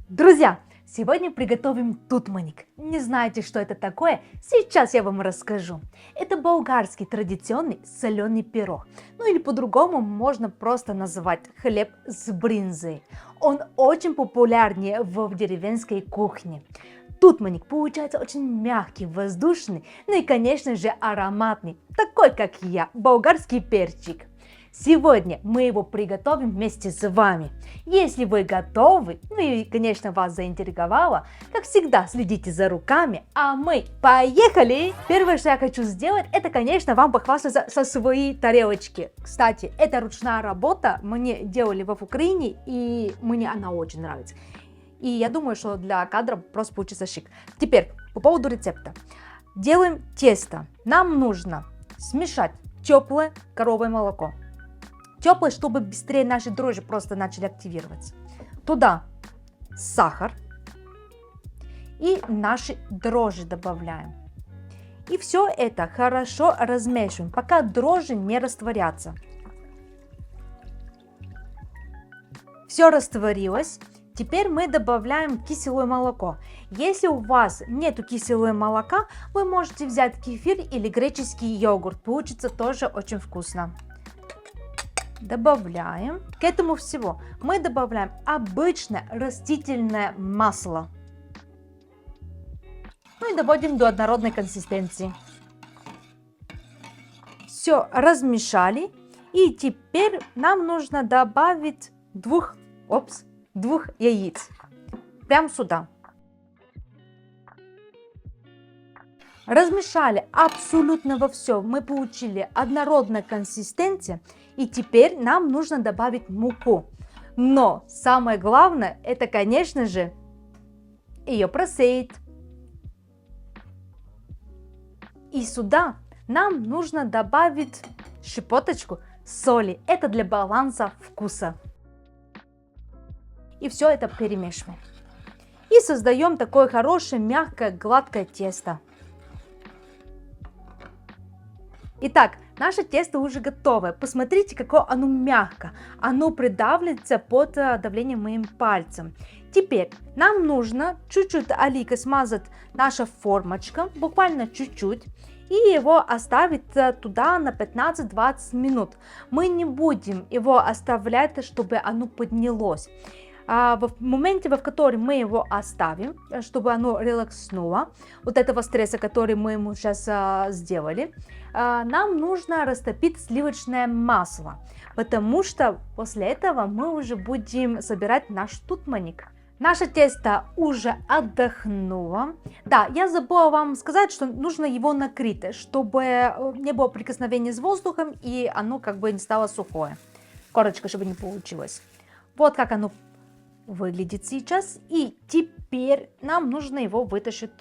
Друзья, сегодня приготовим тутманик. Не знаете, что это такое? Сейчас я вам расскажу. Это болгарский традиционный соленый пирог. Ну или по-другому можно просто называть хлеб с брынзой. Он очень популярнее в деревенской кухне. Тутманик получается очень мягкий, воздушный, ну и конечно же ароматный, такой как я, болгарский перчик. Сегодня мы его приготовим вместе с вами. Если вы готовы, ну и, конечно, вас заинтриговало, как всегда, следите за руками, а мы поехали! Первое, что я хочу сделать, это, конечно, вам похвастаться со своей тарелочки. Кстати, это ручная работа, мне делали в Украине, и мне она очень нравится. И я думаю, что для кадра просто получится шик. Теперь, по поводу рецепта. Делаем тесто. Нам нужно смешать теплое коровье молоко. Теплое, чтобы быстрее наши дрожжи просто начали активироваться. Туда сахар и наши дрожжи добавляем. И все это хорошо размешиваем, пока дрожжи не растворятся. Все растворилось. Теперь мы добавляем киселое молоко. Если у вас нету киселого молока, вы можете взять кефир или греческий йогурт. Получится тоже очень вкусно. Добавляем. К этому всего мы добавляем обычное растительное масло. Ну и доводим до однородной консистенции. Все размешали. И теперь нам нужно добавить двух яиц. Прямо сюда. Размешали абсолютно во все. Мы получили однородную консистенцию. И теперь нам нужно добавить муку. Но самое главное, это, конечно же, ее просеять. И сюда нам нужно добавить щепоточку соли. Это для баланса вкуса. И все это перемешиваем. И создаем такое хорошее, мягкое, гладкое тесто. Итак, наше тесто уже готово. Посмотрите, какое оно мягкое. Оно придавливается под давлением моим пальцем. Теперь нам нужно чуть-чуть олейкой смазать наша формочка, буквально чуть-чуть. И его оставить туда на 15-20 минут. Мы не будем его оставлять, чтобы оно поднялось. В моменте, в котором мы его оставим, чтобы оно релакснуло, вот этого стресса, который мы ему сейчас сделали, нам нужно растопить сливочное масло, потому что после этого мы уже будем собирать наш тутманик. Наше тесто уже отдохнуло. Да, я забыла вам сказать, что нужно его накрыть, чтобы не было прикосновения с воздухом и оно как бы не стало сухое. Корочка, чтобы не получилось. Вот как оно выглядит сейчас. И теперь нам нужно его вытащить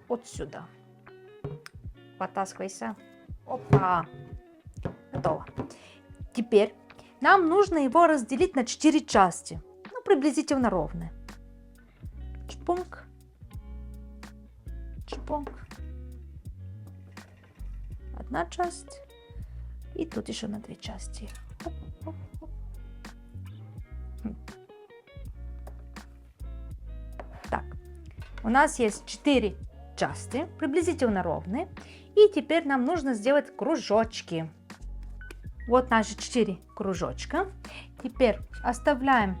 отсюда. Потаскивайся. Опа. Готово. Теперь нам нужно его разделить на 4 части. Ну, приблизительно ровно. Чпунг. Чпунг. Одна часть. И тут еще на 2 части. Оп, оп, оп. Так, у нас есть 4 части, приблизительно ровные. И теперь нам нужно сделать кружочки. Вот наши 4 кружочка. Теперь оставляем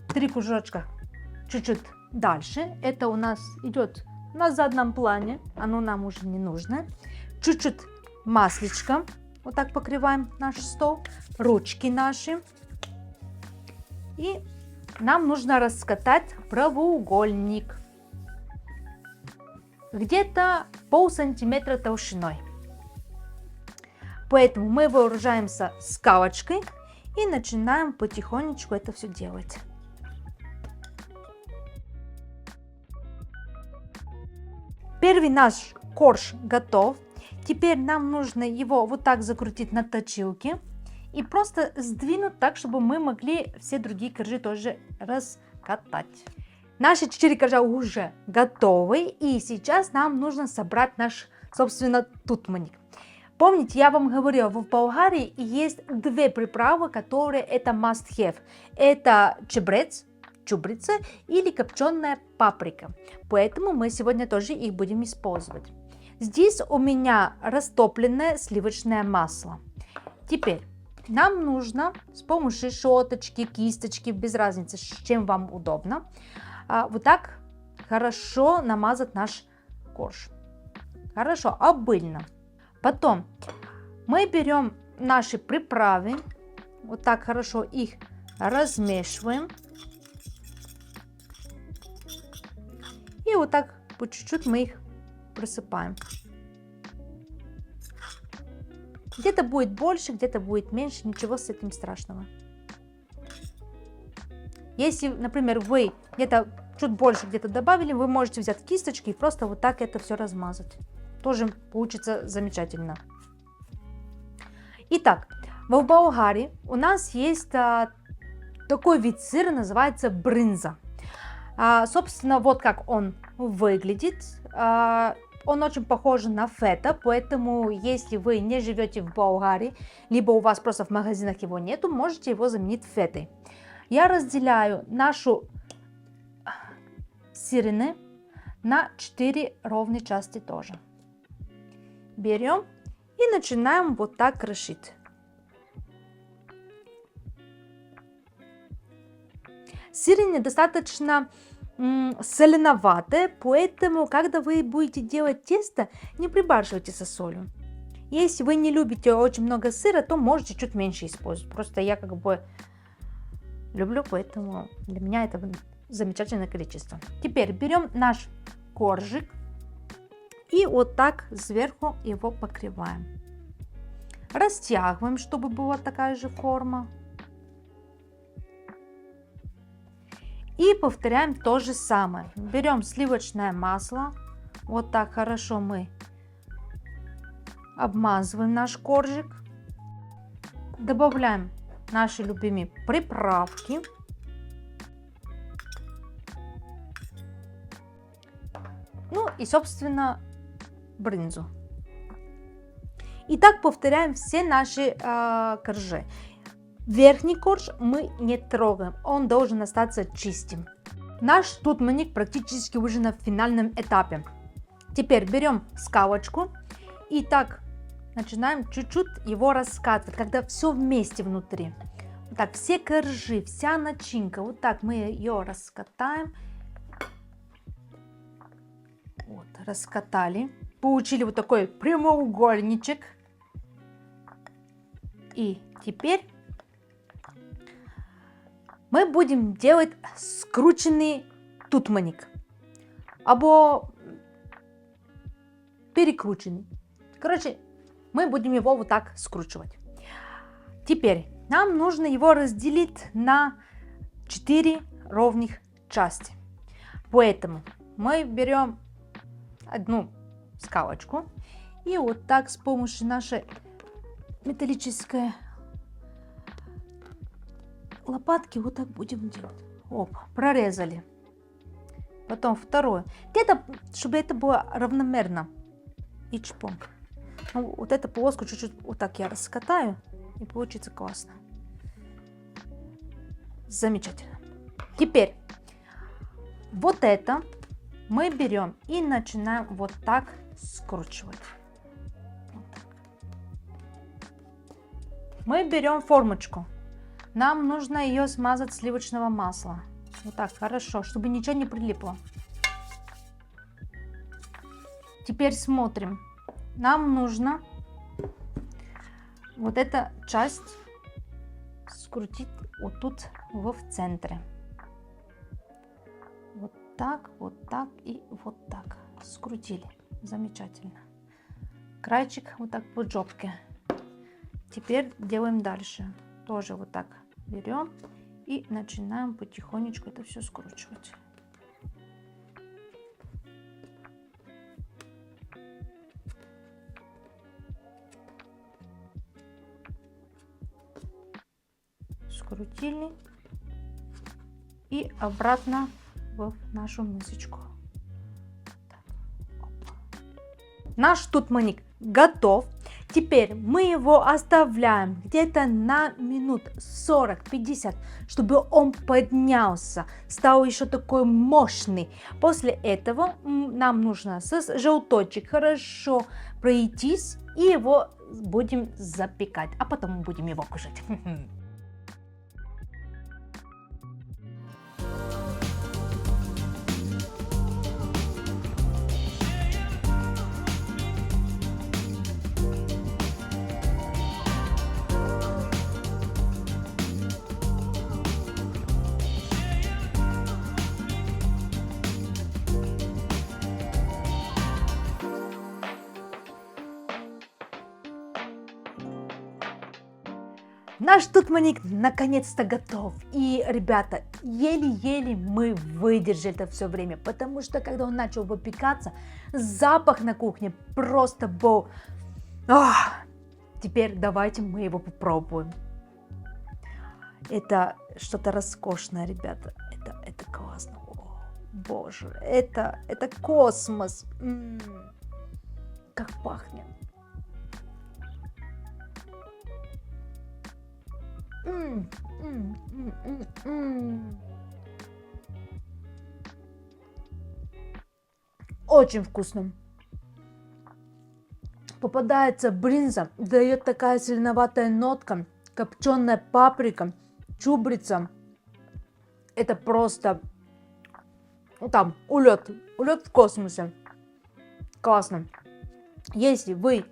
3 кружочка чуть-чуть дальше. Это у нас идет на заднем плане. Оно нам уже не нужно. Чуть-чуть маслечком. Вот так покрываем наш стол. Ручки наши. И нам нужно раскатать прямоугольник. Где-то полсантиметра толщиной. Поэтому мы вооружаемся скалочкой и начинаем потихонечку это все делать. Первый наш корж готов. Теперь нам нужно его вот так закрутить на точилке и просто сдвинуть так, чтобы мы могли все другие коржи тоже раскатать. Наши 4 коржа уже готовы, и сейчас нам нужно собрать наш, собственно, тутманик. Помните, я вам говорила, в Болгарии есть 2 приправы, которые это must have. Это чебрец чубрица или копченая паприка. Поэтому мы сегодня тоже их будем использовать. Здесь у меня растопленное сливочное масло. Теперь нам нужно с помощью щеточки, кисточки, без разницы, с чем вам удобно, вот так хорошо намазать наш корж. Хорошо, обильно. Потом мы берем наши приправы, вот так хорошо их размешиваем. И вот так по чуть-чуть мы их присыпаем. Где-то будет больше, где-то будет меньше, ничего с этим страшного. Если, например, вы где-то чуть больше где-то добавили, вы можете взять кисточки и просто вот так это все размазать. Тоже получится замечательно. Итак, в Болгарии у нас есть такой вид сыра, называется брынза. Собственно, вот как он выглядит. Он очень похож на фета, поэтому если вы не живете в Болгарии, либо у вас просто в магазинах его нету, можете его заменить фетой. Я разделяю нашу сырину на 4 ровные части тоже. Берем и начинаем вот так крошить. Сырина достаточно соленоватая, поэтому, когда вы будете делать тесто, не прибарщивайте со солью. Если вы не любите очень много сыра, то можете чуть меньше использовать. Просто я как бы люблю, поэтому для меня это замечательное количество. Теперь берем наш коржик и вот так сверху его покрываем. Растягиваем, чтобы была такая же форма. И повторяем то же самое. Берем сливочное масло. Вот так хорошо мы обмазываем наш коржик. Добавляем наши любимые приправки. Ну и, собственно, брынзу. И так повторяем все наши коржи. Верхний корж мы не трогаем, он должен остаться чистым. Наш тутманик практически уже на финальном этапе. Теперь берем скалочку и так начинаем чуть-чуть его раскатывать, когда все вместе внутри. Вот так все коржи, вся начинка, вот так мы ее раскатаем. Вот, раскатали. Получили вот такой прямоугольничек. И теперь мы будем делать скрученный тутманик, або перекрученный. Короче, мы будем его вот так скручивать. Теперь нам нужно его разделить на 4 ровных части. Поэтому мы берем одну скалочку и вот так с помощью нашей металлической лопатки вот так будем делать. Оп, прорезали. Потом второе. Где-то, чтобы это было равномерно. И чпом. Ну, вот эту полоску чуть-чуть вот так я раскатаю. И получится классно. Замечательно. Теперь вот это мы берем и начинаем вот так скручивать. Вот так. Мы берем формочку. Нам нужно ее смазать сливочного масла. Вот так, хорошо, чтобы ничего не прилипло. Теперь смотрим. Нам нужно вот эту часть скрутить вот тут в центре. Вот так и вот так. Скрутили. Замечательно. Крайчик вот так по жопке. Теперь делаем дальше. Тоже вот так берем и начинаем потихонечку это все скручивать. Скрутили и обратно в нашу мисочку. Так. Наш тутманик готов. Теперь мы его оставляем где-то на минут 40-50, чтобы он поднялся, стал еще такой мощный. После этого нам нужно с желточек хорошо пройтись и его будем запекать, а потом мы будем его кушать. Наш тутманик наконец-то готов. И, ребята, еле-еле мы выдержали это все время, потому что, когда он начал выпекаться, запах на кухне просто был... Теперь давайте мы его попробуем. Это что-то роскошное, ребята. Это классно. О, боже, это космос. Как пахнет. Очень вкусно. Попадается брынза, дает такая зеленоватая нотка, копченая паприка, чубрица. Это просто там улет в космосе. Классно. Если вы...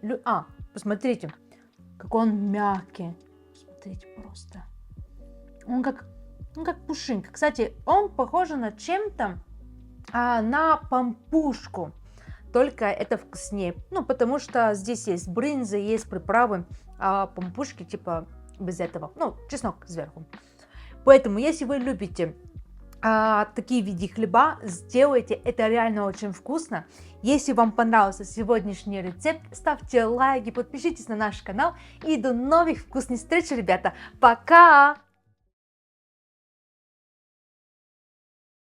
посмотрите, какой он мягкий. Смотрите просто. Он как пушинка. Кстати, он похож на чем-то на пампушку. Только это вкуснее. Ну, потому что здесь есть брынза, есть приправы, а пампушки типа без этого. Ну, чеснок сверху. Поэтому, если вы любите такие виды хлеба, сделайте, это реально очень вкусно. Если вам понравился сегодняшний рецепт, ставьте лайки, подпишитесь на наш канал и до новых вкусных встреч, ребята. Пока!